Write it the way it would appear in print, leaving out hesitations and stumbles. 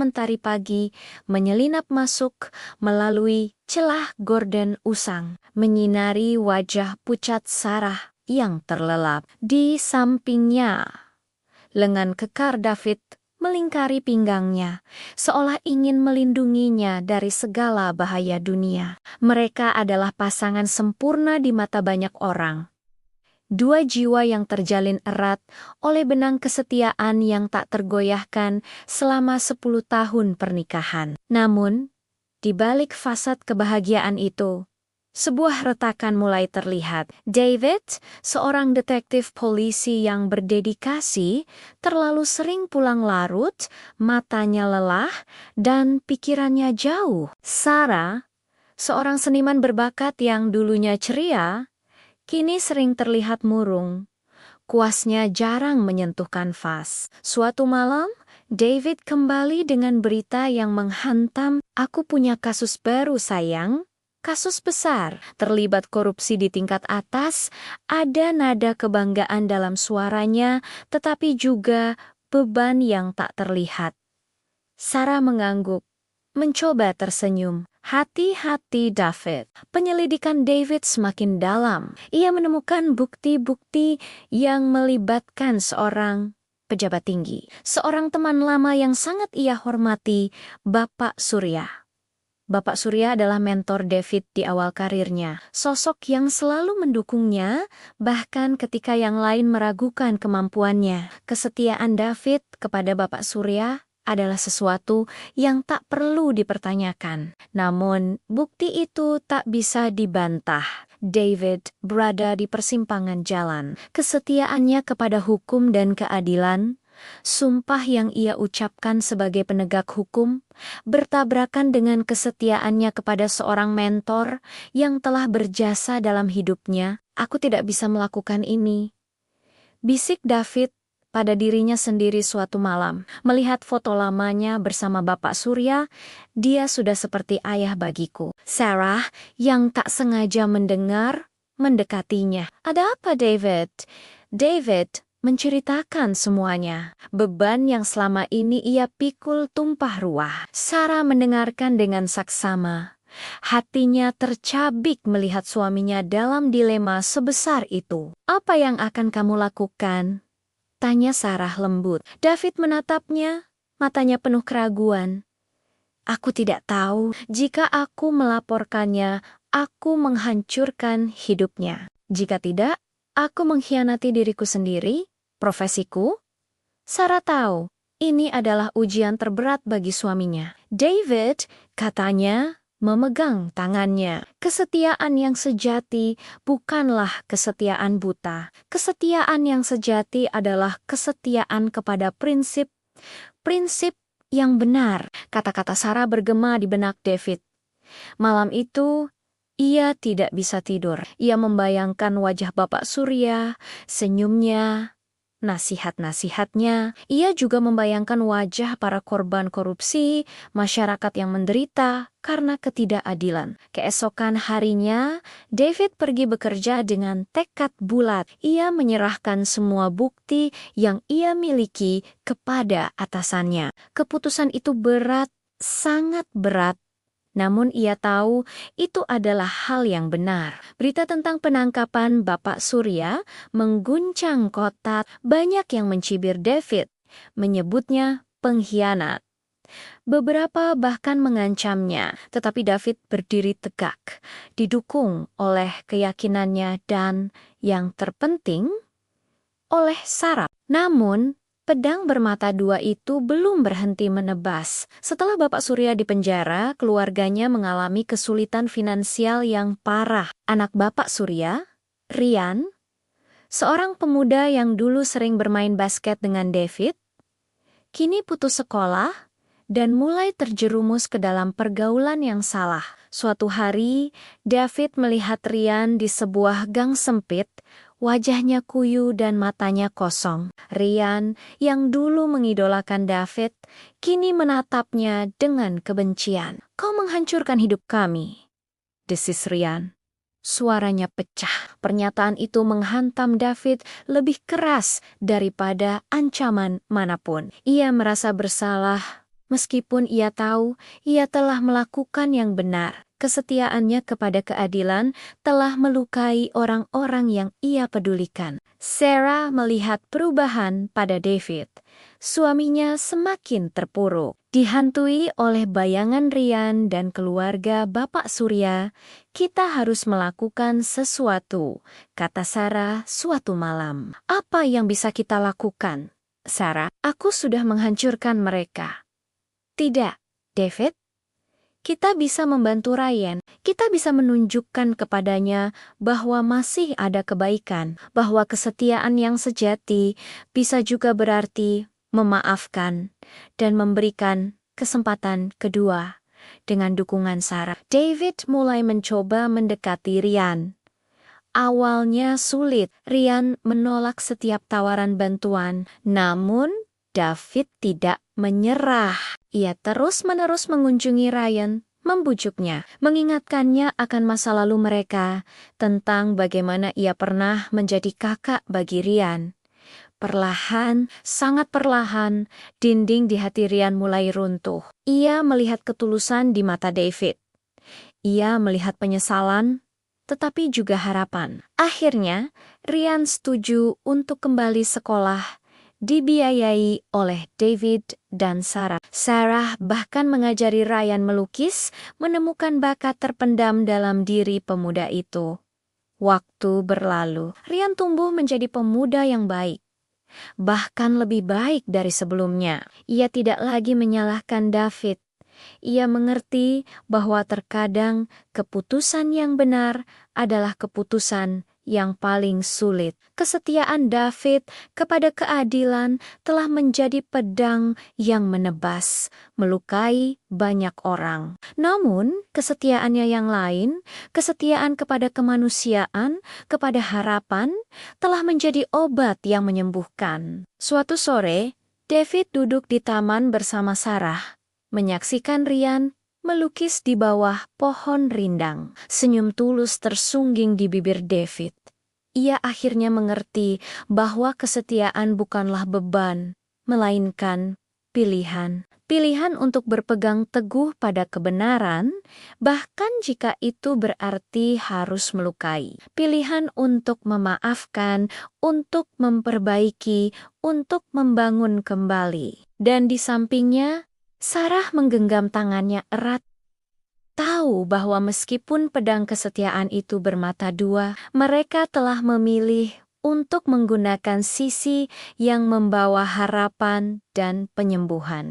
mentari pagi menyelinap masuk melalui celah gorden usang, menyinari wajah pucat Sarah yang terlelap. Di sampingnya, lengan kekar David melingkari pinggangnya, seolah ingin melindunginya dari segala bahaya dunia. Mereka adalah pasangan sempurna di mata banyak orang. Dua jiwa yang terjalin erat oleh benang kesetiaan yang tak tergoyahkan selama 10 tahun pernikahan. Namun, di balik fasad kebahagiaan itu, sebuah retakan mulai terlihat. David, seorang detektif polisi yang berdedikasi, terlalu sering pulang larut, matanya lelah, dan pikirannya jauh. Sarah, seorang seniman berbakat yang dulunya ceria, kini sering terlihat murung. Kuasnya jarang menyentuh kanvas. Suatu malam, David kembali dengan berita yang menghantam. "Aku punya kasus baru, sayang. Kasus besar, terlibat korupsi di tingkat atas." Ada nada kebanggaan dalam suaranya, tetapi juga beban yang tak terlihat. Sarah mengangguk, mencoba tersenyum. "Hati-hati, David." Penyelidikan David semakin dalam. Ia menemukan bukti-bukti yang melibatkan seorang pejabat tinggi, seorang teman lama yang sangat ia hormati, Bapak Surya. Bapak Surya adalah mentor David di awal karirnya, sosok yang selalu mendukungnya, bahkan ketika yang lain meragukan kemampuannya. Kesetiaan David kepada Bapak Surya adalah sesuatu yang tak perlu dipertanyakan. Namun, bukti itu tak bisa dibantah. David berada di persimpangan jalan. Kesetiaannya kepada hukum dan keadilan, sumpah yang ia ucapkan sebagai penegak hukum, bertabrakan dengan kesetiaannya kepada seorang mentor yang telah berjasa dalam hidupnya. "Aku tidak bisa melakukan ini," bisik David pada dirinya sendiri suatu malam. Melihat foto lamanya bersama Bapak Surya, dia sudah seperti ayah bagiku. Sarah, yang tak sengaja mendengar, mendekatinya. "Ada apa, David?" David menceritakan semuanya. Beban yang selama ini ia pikul tumpah ruah. Sarah mendengarkan dengan saksama. Hatinya tercabik melihat suaminya dalam dilema sebesar itu. "Apa yang akan kamu lakukan?" tanya Sarah lembut. David menatapnya, matanya penuh keraguan. "Aku tidak tahu. Jika aku melaporkannya, aku menghancurkan hidupnya. Jika tidak, aku mengkhianati diriku sendiri, profesiku." Sarah tahu, ini adalah ujian terberat bagi suaminya. "David," katanya, memegang tangannya. Kesetiaan yang sejati bukanlah kesetiaan buta. Kesetiaan yang sejati adalah kesetiaan kepada prinsip yang benar. Kata-kata Sarah bergema di benak David. Malam itu, ia tidak bisa tidur. Ia membayangkan wajah Bapak Surya, senyumnya, nasihat-nasihatnya. Ia juga membayangkan wajah para korban korupsi, masyarakat yang menderita karena ketidakadilan. Keesokan harinya, David pergi bekerja dengan tekad bulat. Ia menyerahkan semua bukti yang ia miliki kepada atasannya. Keputusan itu berat, sangat berat. Namun ia tahu itu adalah hal yang benar. Berita tentang penangkapan Bapak Surya mengguncang kota. Banyak yang mencibir David, menyebutnya pengkhianat. Beberapa bahkan mengancamnya, tetapi David berdiri tegak, didukung oleh keyakinannya dan, yang terpenting, oleh Sarah. Namun, pedang bermata dua itu belum berhenti menebas. Setelah Bapak Surya dipenjara, keluarganya mengalami kesulitan finansial yang parah. Anak Bapak Surya, Ryan, seorang pemuda yang dulu sering bermain basket dengan David, kini putus sekolah dan mulai terjerumus ke dalam pergaulan yang salah. Suatu hari, David melihat Ryan di sebuah gang sempit. Wajahnya kuyu dan matanya kosong. Ryan, yang dulu mengidolakan David, kini menatapnya dengan kebencian. "Kau menghancurkan hidup kami," desis Ryan. Suaranya pecah. Pernyataan itu menghantam David lebih keras daripada ancaman manapun. Ia merasa bersalah, Meskipun ia tahu ia telah melakukan yang benar, kesetiaannya kepada keadilan telah melukai orang-orang yang ia pedulikan. Sarah melihat perubahan pada David. Suaminya semakin terpuruk. Dihantui oleh bayangan Ryan dan keluarga Bapak Surya, kita harus melakukan sesuatu, kata Sarah suatu malam. Apa yang bisa kita lakukan? Sarah, aku sudah menghancurkan mereka. Tidak, David. Kita bisa membantu Ryan. Kita bisa menunjukkan kepadanya bahwa masih ada kebaikan, bahwa kesetiaan yang sejati bisa juga berarti memaafkan dan memberikan kesempatan kedua. Dengan dukungan Sarah, David mulai mencoba mendekati Ryan. Awalnya sulit, Ryan menolak setiap tawaran bantuan, namun David tidak menyerah. Ia terus-menerus mengunjungi Ryan, membujuknya, mengingatkannya akan masa lalu mereka, tentang bagaimana ia pernah menjadi kakak bagi Ryan. Perlahan, sangat perlahan, dinding di hati Ryan mulai runtuh. Ia melihat ketulusan di mata David. Ia melihat penyesalan, tetapi juga harapan. Akhirnya, Ryan setuju untuk kembali sekolah, dibiayai oleh David dan Sarah. Sarah bahkan mengajari Ryan melukis, menemukan bakat terpendam dalam diri pemuda itu. Waktu berlalu, Ryan tumbuh menjadi pemuda yang baik. Bahkan lebih baik dari sebelumnya. Ia tidak lagi menyalahkan David. Ia mengerti bahwa terkadang keputusan yang benar adalah keputusan yang paling sulit. Kesetiaan David kepada keadilan telah menjadi pedang yang menebas, melukai banyak orang. Namun, kesetiaannya yang lain, kesetiaan kepada kemanusiaan, kepada harapan, telah menjadi obat yang menyembuhkan. Suatu sore, David duduk di taman bersama Sarah, menyaksikan Ryan melukis di bawah pohon rindang. Senyum tulus tersungging di bibir David. Ia akhirnya mengerti bahwa kesetiaan bukanlah beban, melainkan pilihan. Pilihan untuk berpegang teguh pada kebenaran, bahkan jika itu berarti harus melukai. Pilihan untuk memaafkan, untuk memperbaiki, untuk membangun kembali. Dan di sampingnya, Sarah menggenggam tangannya erat, tahu bahwa meskipun pedang kesetiaan itu bermata dua, mereka telah memilih untuk menggunakan sisi yang membawa harapan dan penyembuhan.